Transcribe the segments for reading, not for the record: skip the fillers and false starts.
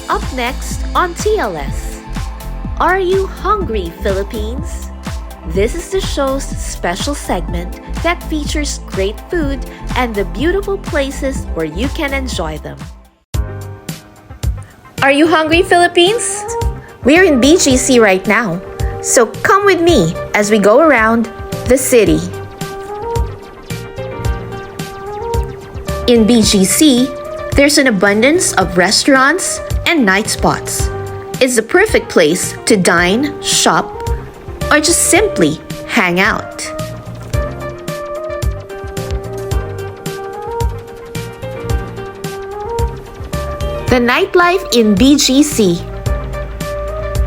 Up next on TLS. Are you hungry, Philippines? This is the show's special segment that features great food and the beautiful places where you can enjoy them. Are you hungry, Philippines? We're in BGC right now, so come with me as we go around the city. In BGC, there's an abundance of restaurants and night spots. It's the perfect place to dine, shop, or just simply hang out. The nightlife in BGC.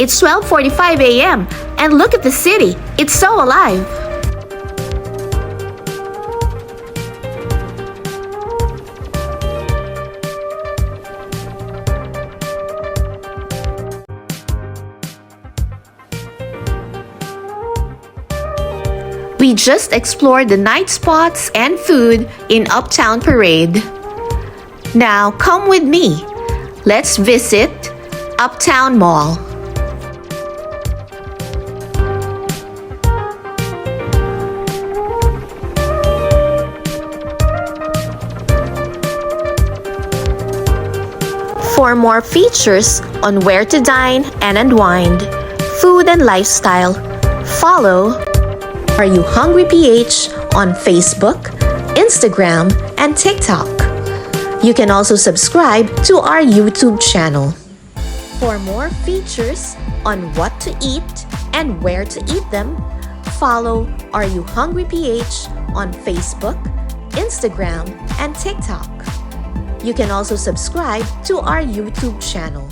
It's 12:45 a.m. and look at the city. It's so alive. We just explored the night spots and food in Uptown Parade. Now come with me. Let's visit Uptown Mall. For more features on where to dine and unwind, food and lifestyle, follow Are You Hungry PH on Facebook, Instagram, and TikTok. You can also subscribe to our YouTube channel. For more features on what to eat and where to eat them, follow Are You Hungry PH on Facebook, Instagram, and TikTok. You can also subscribe to our YouTube channel.